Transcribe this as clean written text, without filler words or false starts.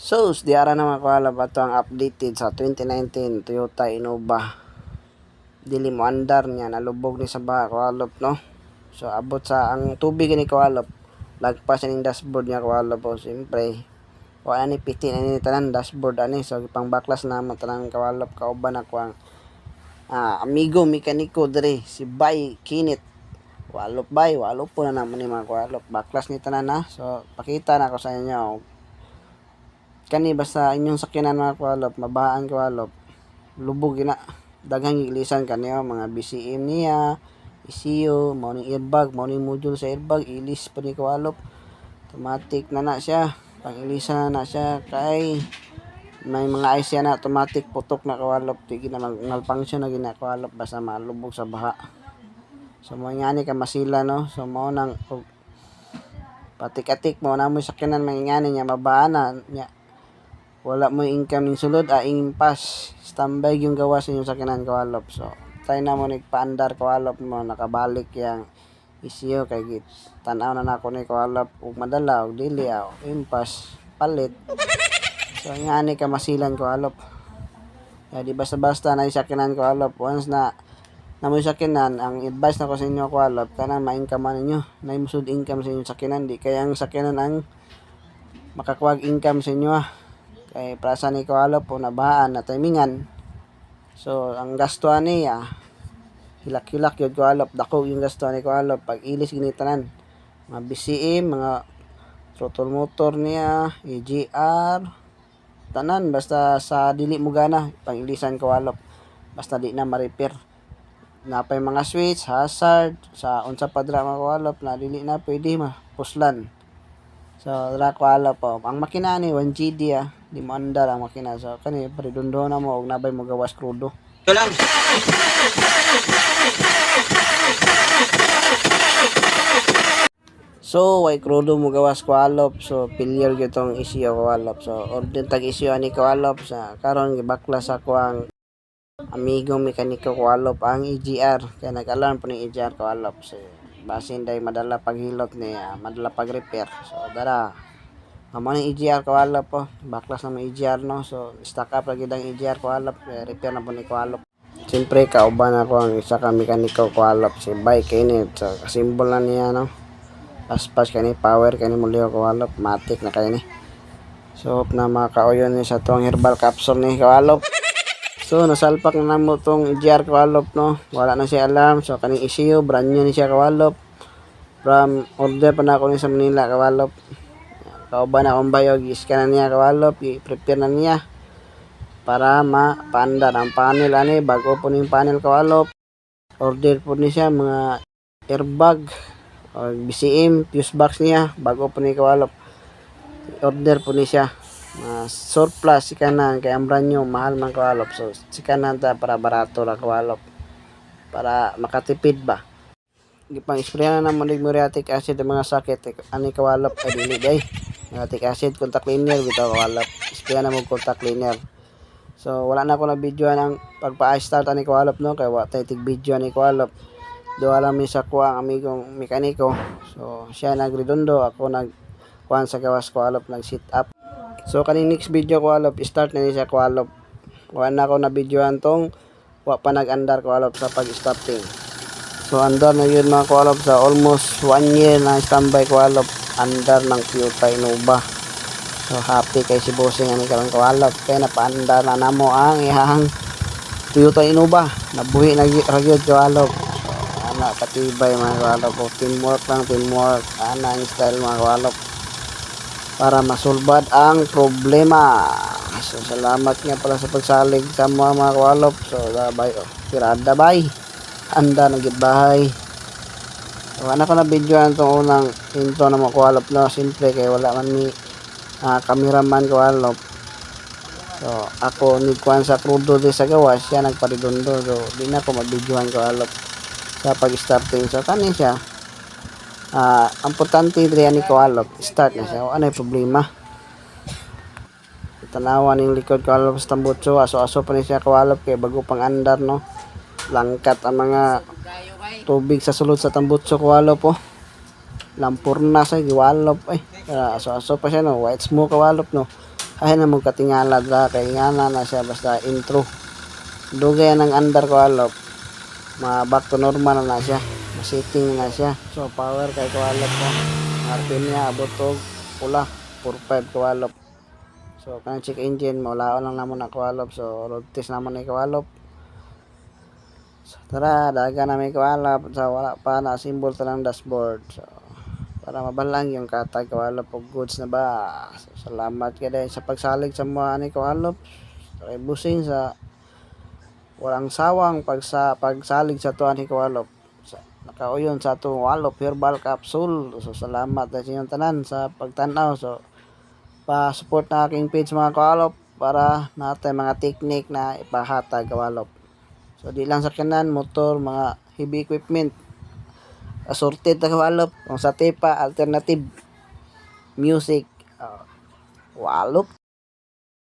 So, diara naman ko alam ato ang updated sa 2019 Toyota Innova. Dili mo andar niya, nalubog ni sa baha kawalop, no? So, abot sa ang tubig ni kawalop. Lagpas ning dashboard niya kawalop po. Siyempre, wala ni piti na ni tanan dashboard ani. So, pang baklas na mo tanan kawalop. Kauban ako ang amigo mekaniko dere si Bay Kinit. Walop po na naman ni mga kawalop. Baklas ni tanan na. So, pakita na ko sa inyo. Kani basta inyong sakyanan mga kawalop, mabahaan kawalop, lubog ina, daghang ilisan kaniyo mga BCM niya, ECU, morning airbag, morning module sa airbag, ilis pa ni kawalop, automatic na siya, pang ilisan na siya, kay may mga IC na automatic putok na kawalop, tigil na malfunction na gina kawalop, basta malubog sa baha. So mo nga ni ka masila, no, so mo nang patik-atik mo na mo sakyanan mangingani niya mabaana niya. Wala mo income ning sulod, ing pass standby yung gawa sa inyong sakyanan kawalop. So tayo na mo nagpaandar kawalop mo, nakabalik yang isyo kay git tan-aw na nako ni kawalop ug madala ug dili impas palit. So nga ni ka masilan kawalop, ya di basta-basta na sakyanan kawalop. Once na namoy sakyanan, ang advice na ko sa inyo kawalop, kana ma-income ninyo, na musud income sa inyong sakyanan, di kaya ang sakyanan ang makakuwag income sa inyo kay prasa ni kawalop po nabahaan na timingan. So ang gasto ani hilak-hilak yun kawalop, dako yung gasto ni kawalop pag ilis ginitanan, mga BCM, mga throttle motor niya, EGR, tanan basta sa dili mo gana pang ilisan kawalop, basta di na ma-repair. Napay mga switch, hazard, sa unsa pa dra mga kawalop na dili na pwede mapuslan. So dra kawalop po, ang makina ni 1GD di mo andar ang makina. So kani redondo na mo og nabay mo gawas krudo. Ito lang. So way krudo mo gawas kawalop. So failure gyud tong isyu kawalop. So order tag isyu ani kawalop sa karon gibaklas ako ang amigo mekaniko kawalop ang EGR. Kaya nag-alarm po ng EGR kawalop. So basin day madala paghilot ni madala pag-repair. So dara amo ni EGR kawalop po, baklas na mo EGR, no. So stock up lagi dang EGR kawalop, repair na po ni kawalop. Siyempre kauban ako ang isa ka mekaniko kawalop, si Bay Kinit. So kasimbol na niya, no, aspas kani power kani mulyo kawalop, matic na kay ni. So na makauyon ni sa tong herbal capsule ni kawalop. So nasalpak na namo tong EGR kawalop, no, wala na siya alarm. So kaning ECU brand new ni siya kawalop, from order pa na ako ni sa Manila kawalop. Kauban na akong bayog, iskan na niya kawalop, i-prepare na niya para mapaandar ang panel ani. Bago po yung panel kawalop, order po ni siya mga airbag o BCM fuse box niya. Bago po ni kawalop, order po ni siya surplus sikanan, kaya ang brand new mahal man kawalop. So sikanan ta para barato ra kawalop, para makatipid ba. Gipang sprayan na mo muriatic acid ang mga sakit ani kawalop ay dili day. Muriatic acid, contact cleaner bitaw kawalop, sprayan na mo contact cleaner. So wala na ako na video ng pagpa-start ani kawalop, no, kay wa tay tig video ani kawalop. Do alam mi sa ko ang amigong mekaniko. So siya nagredondo, ako nagkuhan sa gawas kawalop, nag sit up. So kaning next video kawalop, start na ni siya kawalop. Wala na ako na videoan tong wa pa nag-andar kawalop sa pag-starting. So andar na yun mga kawalop, sa almost 1 year na standby kawalop, andar ng Toyota Innova. So happy kay si bossing ani karon kawalop, kaya napaandar na namo ang ihang Toyota Innova. Nabuhi na ragyod kawalop. So ana katibay mga kawalop, teamwork lang, teamwork ana ang style mga kawalop para masulbad ang problema. So salamat nga pala sa pagsalig sa mga kawalop. So dabay tirada bay anda nagitbahay. So ana ko na videoan tong unang intro na mga kawalop, no, simple kay wala man ni cameraman kawalop. So ako nigkuhan sa krudo di sa gawas, siya nagparidondo. So di na ko mabidyohan kawalop sa pag-starting. So kanin siya importante diri ani kawalop, start na siya, anay problema. Tanawan ning likod kawalop sa tambutso, aso-aso pa ni siya kawalop kay bago pang andar, no. Langkat ang mga tubig sa sulod sa tambutso kawalop po. Lampurna sa giwalop aso-aso pa siya, no, white smoke kawalop, no. Ay na mo katingala dra kay ingana na siya basta intro. Dugay ng andar kawalop. Back to normal na siya. Setting na siya. So power kay kawalop ka. RPM niya abot og pula 45 kawalop. So kanang check engine maulaon lang namon na kawalop. So road test namon ni kawalop. So, tara daga na may kawalop. So wala pa na symbol talang dashboard. So para mabalang yung katag kawalop og goods na ba. So, salamat ka din sa pagsalig sa mga ni kawalop. So, busing sa walang sawang pagsalig sa tuwa ni kawalop. Nakauyon sa atong walop herbal capsule. So salamat sa inyong tanan sa pagtanaw. So pa-support na aking page mga kawalop para natin mga technique na ipahatag kawalop. So di lang sa kanan motor, mga heavy equipment assorted na kawalop kung sa tepa alternative music walop